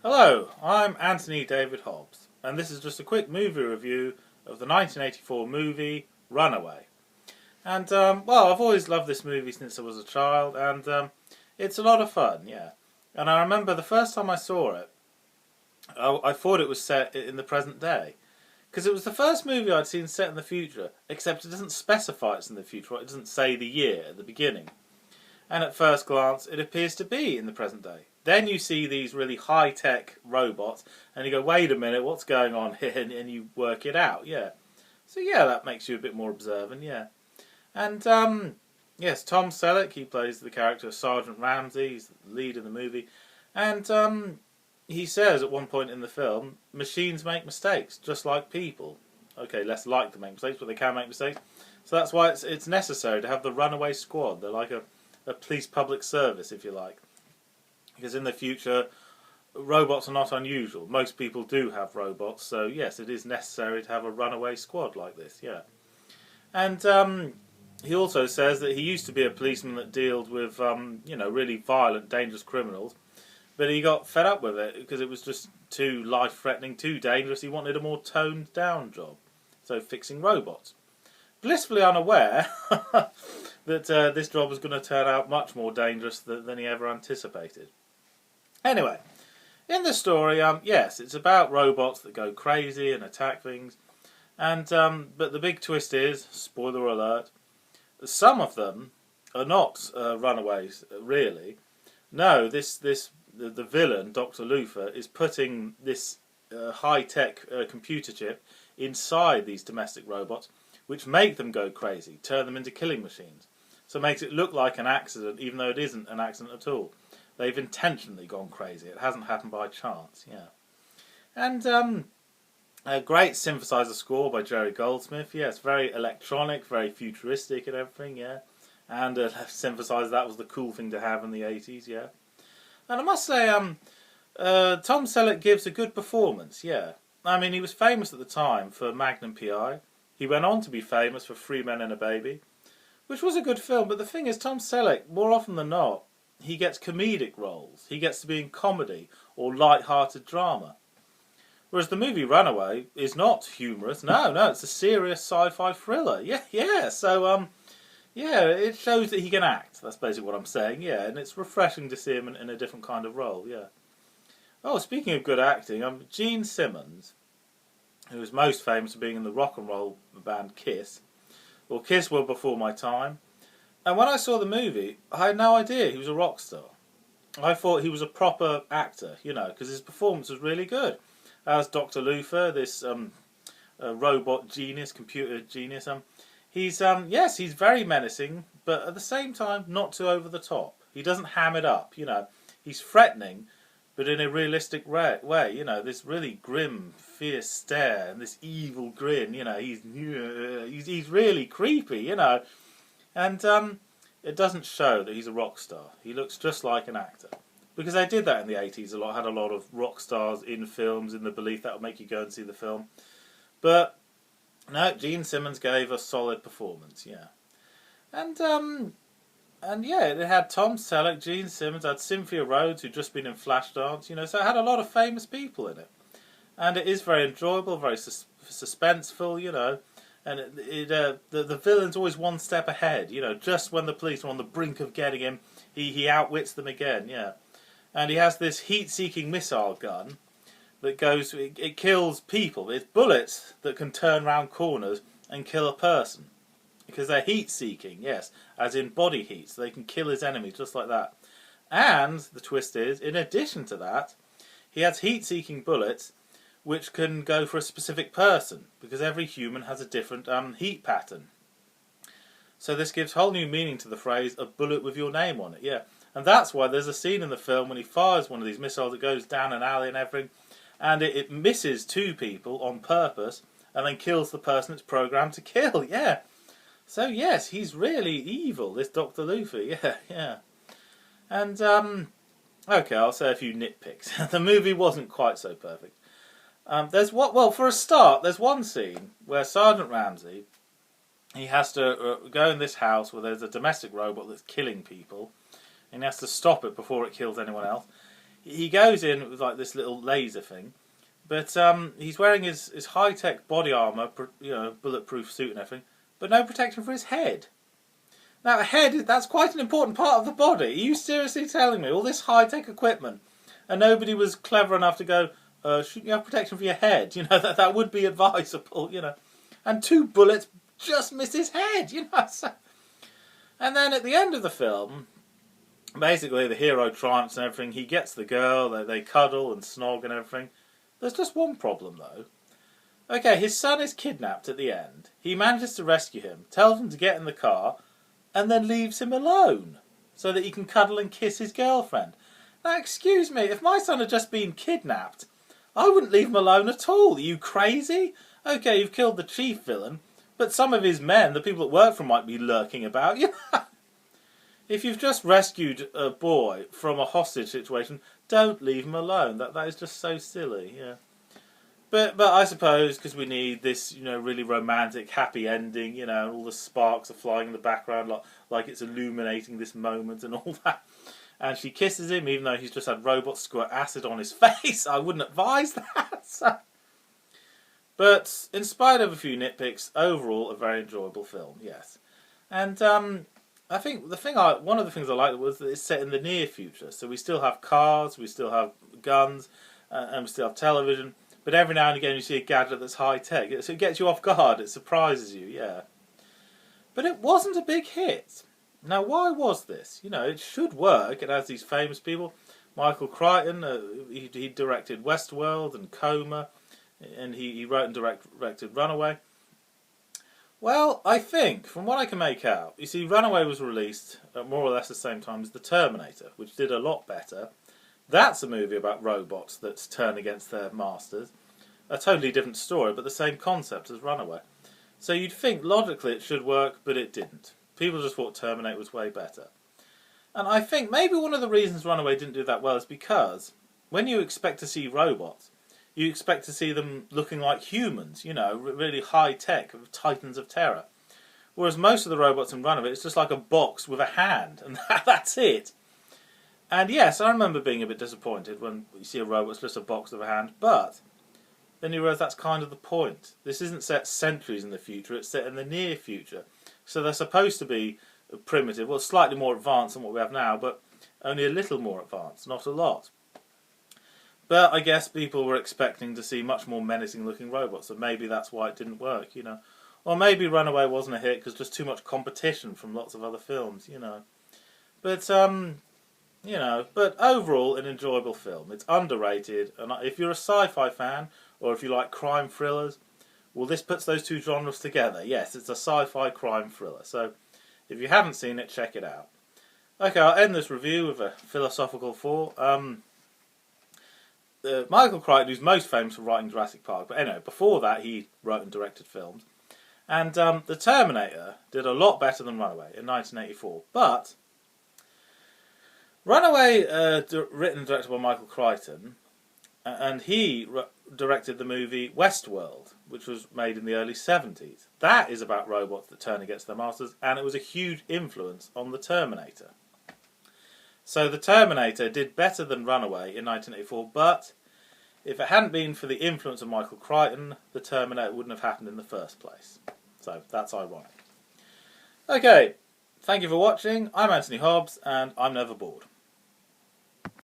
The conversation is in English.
Hello, I'm Anthony David Hobbs, and this is just a quick movie review of the 1984 movie Runaway. And, I've always loved this movie since I was a child, and it's a lot of fun, yeah. And I remember the first time I saw it, I thought it was set in the present day. Because it was the first movie I'd seen set in the future, except it doesn't specify it's in the future, it doesn't say the year at the beginning. And at first glance, it appears to be in the present day. Then you see these really high-tech robots, and you go, wait a minute, what's going on here? And you work it out, yeah. So yeah, that makes you a bit more observant, yeah. And, yes, Tom Selleck, he plays the character of Sergeant Ramsey, he's the lead in the movie. And, he says at one point in the film, machines make mistakes, just like people. Okay, less like to make mistakes, but they can make mistakes. So that's why it's necessary to have the Runaway Squad. They're like a police public service, if you like. Because in the future, robots are not unusual. Most people do have robots, so yes, it is necessary to have a runaway squad like this, yeah. And he also says that he used to be a policeman that dealt with, really violent, dangerous criminals, but he got fed up with it because it was just too life-threatening, too dangerous. He wanted a more toned-down job, so fixing robots. Blissfully unaware that this job was going to turn out much more dangerous than he ever anticipated. Anyway, in the story, yes, it's about robots that go crazy and attack things, and but the big twist is, spoiler alert, some of them are not runaways, really. No, the villain, Dr. Luther, is putting this high-tech computer chip inside these domestic robots, which make them go crazy, turn them into killing machines. So it makes it look like an accident, even though it isn't an accident at all. They've intentionally gone crazy. It hasn't happened by chance, yeah. And a great synthesizer score by Jerry Goldsmith. Yeah, it's very electronic, very futuristic and everything, yeah. And a synthesizer, that was the cool thing to have in the 80s, yeah. And I must say, Tom Selleck gives a good performance, yeah. I mean, he was famous at the time for Magnum P.I. He went on to be famous for Three Men and a Baby, which was a good film, but the thing is, Tom Selleck, more often than not, he gets comedic roles. He gets to be in comedy or light-hearted drama. Whereas the movie Runaway is not humorous. No, it's a serious sci-fi thriller. Yeah. So, it shows that he can act. That's basically what I'm saying, yeah. And it's refreshing to see him in a different kind of role, yeah. Oh, speaking of good acting, Gene Simmons, who is most famous for being in the rock and roll band Kiss. Well, Kiss were before my time. And when I saw the movie, I had no idea he was a rock star. I thought he was a proper actor, because his performance was really good. As Dr. Luther, this robot genius, computer genius, he's very menacing, but at the same time, not too over the top. He doesn't ham it up, He's threatening, but in a realistic way, this really grim, fierce stare and this evil grin, he's really creepy, And it doesn't show that he's a rock star. He looks just like an actor. Because they did that in the 80s a lot, had a lot of rock stars in films in the belief that would make you go and see the film. But, no, Gene Simmons gave a solid performance, yeah. And it had Tom Selleck, Gene Simmons, it had Cynthia Rhodes, who'd just been in Flashdance, so it had a lot of famous people in it. And it is very enjoyable, very suspenseful, and the villain's always one step ahead, just when the police are on the brink of getting him, he outwits them again, yeah. And he has this heat-seeking missile gun that it kills people. It's bullets that can turn round corners and kill a person. Because they're heat-seeking, yes, as in body heat, so they can kill his enemies just like that. And, the twist is, in addition to that, he has heat-seeking bullets which can go for a specific person, because every human has a different heat pattern. So this gives whole new meaning to the phrase, a bullet with your name on it, yeah. And that's why there's a scene in the film when he fires one of these missiles that goes down an alley and everything, and it misses two people on purpose, and then kills the person it's programmed to kill, yeah. So yes, he's really evil, this Dr. Luther, yeah. And, okay, I'll say a few nitpicks. The movie wasn't quite so perfect. For a start, there's one scene where Sergeant Ramsey, he has to go in this house where there's a domestic robot that's killing people, and he has to stop it before it kills anyone else. he goes in with like this little laser thing, but he's wearing his high-tech body armour, bulletproof suit and everything, but no protection for his head. Now, a head, that's quite an important part of the body. Are you seriously telling me all this high-tech equipment, and nobody was clever enough to go, shouldn't you have protection for your head? That would be advisable, And 2 bullets just miss his head, So. And then at the end of the film, basically the hero triumphs and everything. He gets the girl, they cuddle and snog and everything. There's just one problem, though. Okay, his son is kidnapped at the end. He manages to rescue him, tells him to get in the car, and then leaves him alone so that he can cuddle and kiss his girlfriend. Now, excuse me, if my son had just been kidnapped, I wouldn't leave him alone at all. Are you crazy? Okay, you've killed the chief villain, but some of his men, the people that work for him, might be lurking about. If you've just rescued a boy from a hostage situation, don't leave him alone. That is just so silly, yeah. But I suppose because we need this, really romantic, happy ending, all the sparks are flying in the background like it's illuminating this moment and all that. And she kisses him, even though he's just had robots squirt acid on his face. I wouldn't advise that. But in spite of a few nitpicks, overall a very enjoyable film, yes. And I think one of the things I liked was that it's set in the near future. So we still have cars, we still have guns, and we still have television. But every now and again you see a gadget that's high-tech. So it gets you off guard, it surprises you, yeah. But it wasn't a big hit. Now, why was this? It should work. It has these famous people. Michael Crichton, he directed Westworld and Coma, and he wrote and directed Runaway. Well, I think, from what I can make out, you see, Runaway was released at more or less the same time as The Terminator, which did a lot better. That's a movie about robots that turn against their masters. A totally different story, but the same concept as Runaway. So you'd think, logically, it should work, but it didn't. People just thought Terminator was way better. And I think maybe one of the reasons Runaway didn't do that well is because when you expect to see robots, you expect to see them looking like humans, really high-tech, titans of terror. Whereas most of the robots in Runaway, it's just like a box with a hand, and that's it. And yes, I remember being a bit disappointed when you see a robot, it's just a box with a hand, but then you realise that's kind of the point. This isn't set centuries in the future, it's set in the near future. So they're supposed to be primitive, well, slightly more advanced than what we have now, but only a little more advanced, not a lot. But I guess people were expecting to see much more menacing-looking robots, so maybe that's why it didn't work, Or maybe Runaway wasn't a hit because just too much competition from lots of other films, But, but overall, an enjoyable film. It's underrated, and if you're a sci-fi fan, or if you like crime thrillers, well, this puts those two genres together. Yes, it's a sci-fi crime thriller. So, if you haven't seen it, check it out. Okay, I'll end this review with a philosophical thought. Michael Crichton, who's most famous for writing Jurassic Park, but anyway, before that he wrote and directed films. And The Terminator did a lot better than Runaway in 1984. But Runaway, written and directed by Michael Crichton, and he directed the movie Westworld, which was made in the early 70s. That is about robots that turn against their masters, and it was a huge influence on The Terminator. So The Terminator did better than Runaway in 1984, but if it hadn't been for the influence of Michael Crichton, The Terminator wouldn't have happened in the first place. So that's ironic. Okay, thank you for watching. I'm Anthony Hobbs, and I'm never bored.